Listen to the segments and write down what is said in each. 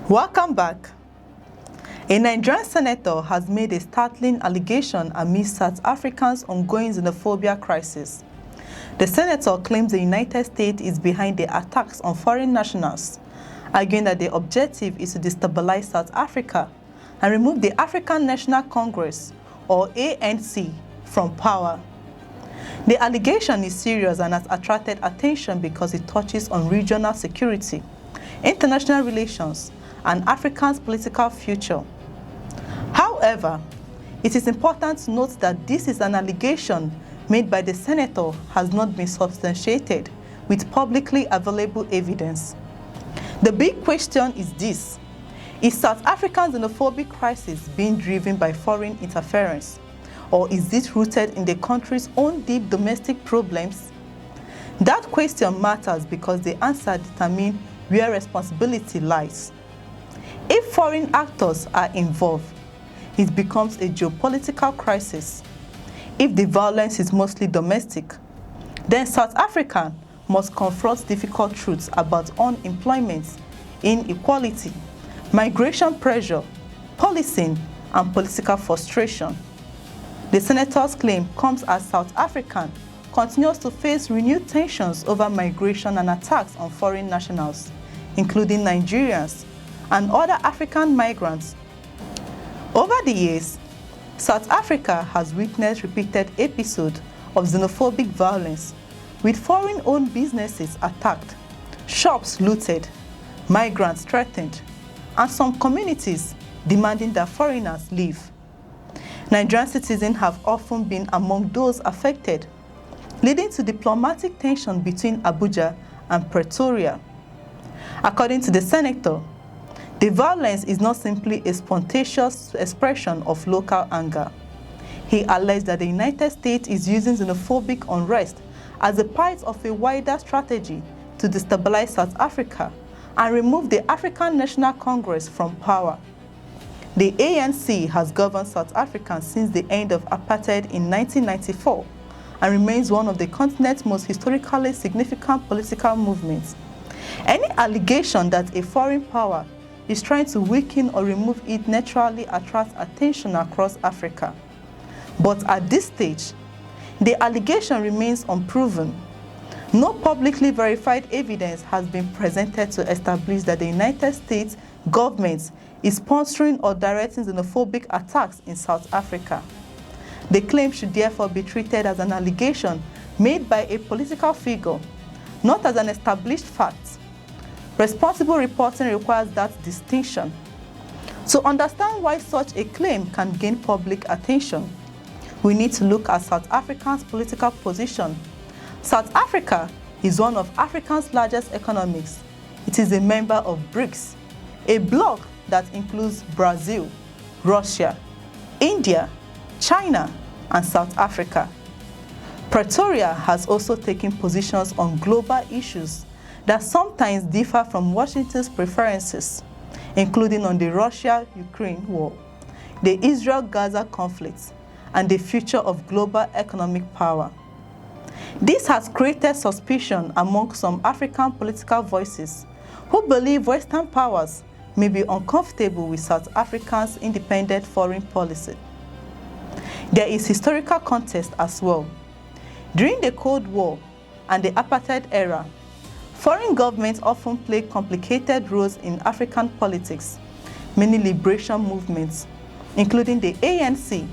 Welcome back. A Nigerian senator has made a startling allegation amidst South Africa's ongoing xenophobia crisis. The senator claims the United States is behind the attacks on foreign nationals, arguing that the objective is to destabilize South Africa and remove the African National Congress, or ANC, from power. The allegation is serious and has attracted attention because it touches on regional security, international relations, and Africa's political future. However, it is important to note that this is an allegation made by the senator has not been substantiated with publicly available evidence. The big question is this: is South Africa's xenophobic crisis being driven by foreign interference, or is this rooted in the country's own deep domestic problems? That question matters because the answer determines where responsibility lies. If foreign actors are involved, it becomes a geopolitical crisis. If the violence is mostly domestic, then South Africa must confront difficult truths about unemployment, inequality, migration pressure, policing, and political frustration. The senator's claim comes as South Africa continues to face renewed tensions over migration and attacks on foreign nationals, including Nigerians and other African migrants. Over the years, South Africa has witnessed repeated episodes of xenophobic violence, with foreign-owned businesses attacked, shops looted, migrants threatened, and some communities demanding that foreigners leave. Nigerian citizens have often been among those affected, leading to diplomatic tension between Abuja and Pretoria. According to the senator, the violence is not simply a spontaneous expression of local anger. He alleged that the United States is using xenophobic unrest as a part of a wider strategy to destabilize South Africa and remove the African National Congress from power. The ANC has governed South Africa since the end of apartheid in 1994 and remains one of the continent's most historically significant political movements. Any allegation that a foreign power is trying to weaken or remove it naturally attracts attention across Africa. But at this stage, the allegation remains unproven. No publicly verified evidence has been presented to establish that the United States government is sponsoring or directing xenophobic attacks in South Africa. The claim should therefore be treated as an allegation made by a political figure, not as an established fact. Responsible reporting requires that distinction. To understand why such a claim can gain public attention, we need to look at South Africa's political position. South Africa is one of Africa's largest economies. It is a member of BRICS, a bloc that includes Brazil, Russia, India, China, and South Africa. Pretoria has also taken positions on global issues that sometimes differ from Washington's preferences, including on the Russia-Ukraine war, the Israel-Gaza conflict, and the future of global economic power. This has created suspicion among some African political voices who believe Western powers may be uncomfortable with South Africa's independent foreign policy. There is historical context as well. During the Cold War and the apartheid era, foreign governments often played complicated roles in African politics. Many liberation movements, including the ANC,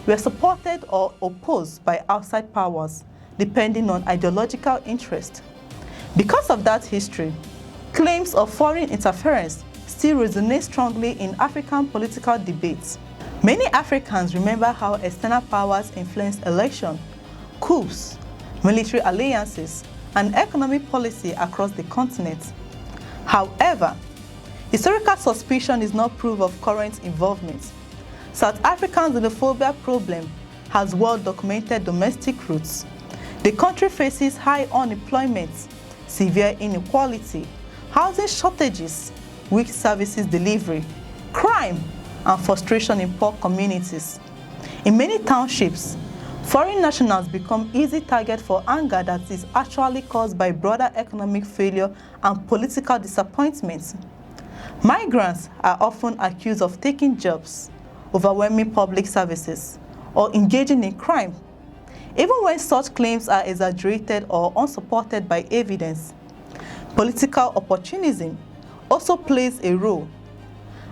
were supported or opposed by outside powers, depending on ideological interest. Because of that history, claims of foreign interference still resonate strongly in African political debates. Many Africans remember how external powers influenced elections, coups, military alliances, and economic policy across the continent. However, historical suspicion is not proof of current involvement. South Africa's xenophobia problem has well-documented domestic roots. The country faces high unemployment, severe inequality, housing shortages, weak services delivery, crime, and frustration in poor communities. In many townships, foreign nationals become easy targets for anger that is actually caused by broader economic failure and political disappointment. Migrants are often accused of taking jobs, overwhelming public services, or engaging in crime. Even when such claims are exaggerated or unsupported by evidence, political opportunism also plays a role.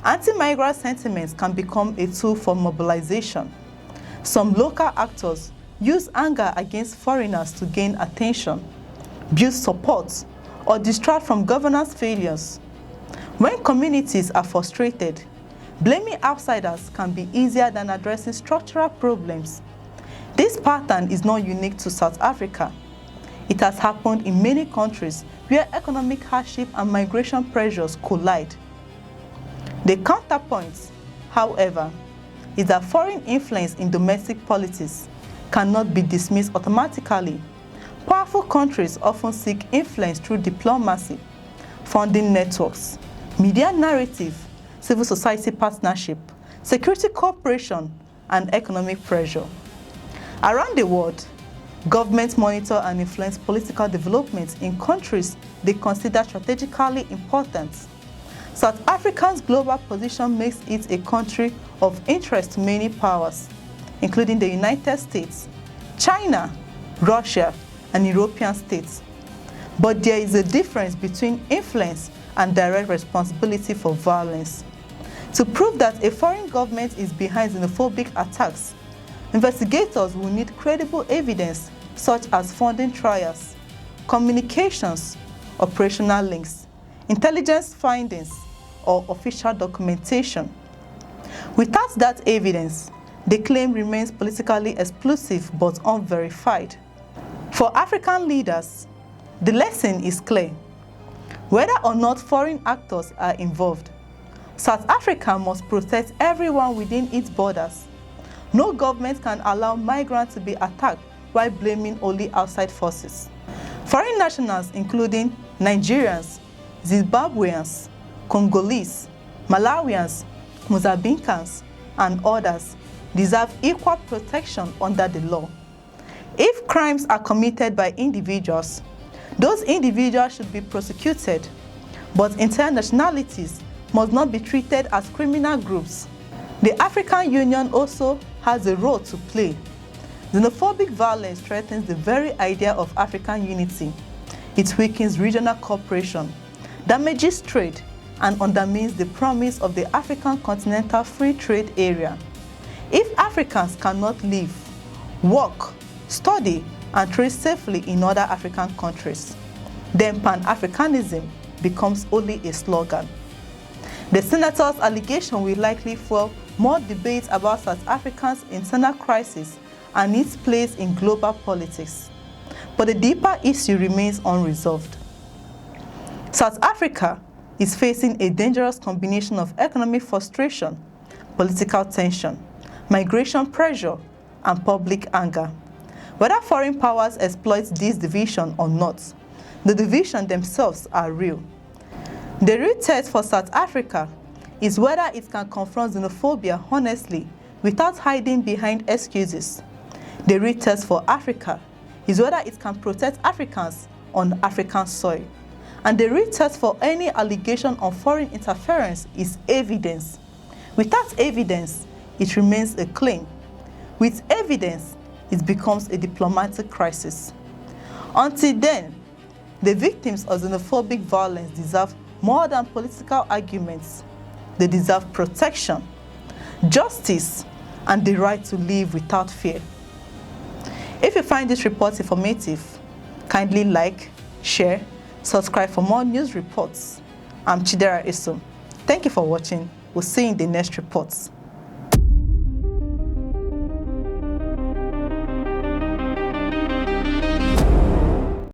Anti-migrant sentiments can become a tool for mobilization. Some local actors use anger against foreigners to gain attention, build support, or distract from governance failures. When communities are frustrated, blaming outsiders can be easier than addressing structural problems. This pattern is not unique to South Africa. It has happened in many countries where economic hardship and migration pressures collide. The counterpoint, however, is that foreign influence in domestic politics cannot be dismissed automatically. Powerful countries often seek influence through diplomacy, funding networks, media narrative, civil society partnership, security cooperation, and economic pressure. Around the world, governments monitor and influence political developments in countries they consider strategically important. South Africa's global position makes it a country of interest to many powers, including the United States, China, Russia, and European states. But there is a difference between influence and direct responsibility for violence. To prove that a foreign government is behind xenophobic attacks, investigators will need credible evidence such as funding trials, communications, operational links, intelligence findings, or official documentation. Without that evidence, the claim remains politically explosive but unverified. For African leaders, the lesson is clear. Whether or not foreign actors are involved, South Africa must protect everyone within its borders. No government can allow migrants to be attacked while blaming only outside forces. Foreign nationals, including Nigerians, Zimbabweans, Congolese, Malawians, Mozambicans, and others, deserve equal protection under the law. If crimes are committed by individuals, those individuals should be prosecuted, but entire nationalities must not be treated as criminal groups. The African Union also has a role to play. Xenophobic violence threatens the very idea of African unity. It weakens regional cooperation, damages trade, and undermines the promise of the African Continental Free Trade Area. If Africans cannot live, work, study, and trade safely in other African countries, then Pan-Africanism becomes only a slogan. The senator's allegation will likely fuel more debate about South Africa's internal crisis and its place in global politics. But the deeper issue remains unresolved. South Africa is facing a dangerous combination of economic frustration, political tension, migration pressure, and public anger. Whether foreign powers exploit this division or not, the divisions themselves are real. The real test for South Africa is whether it can confront xenophobia honestly without hiding behind excuses. The real test for Africa is whether it can protect Africans on African soil. And the real test for any allegation of foreign interference is evidence. Without evidence, it remains a claim. With evidence, it becomes a diplomatic crisis. Until then, the victims of xenophobic violence deserve more than political arguments. They deserve protection, justice, and the right to live without fear. If you find this report informative, kindly like, share, subscribe for more news reports. I'm Chidera Isom. Thank you for watching. We'll see you in the next reports.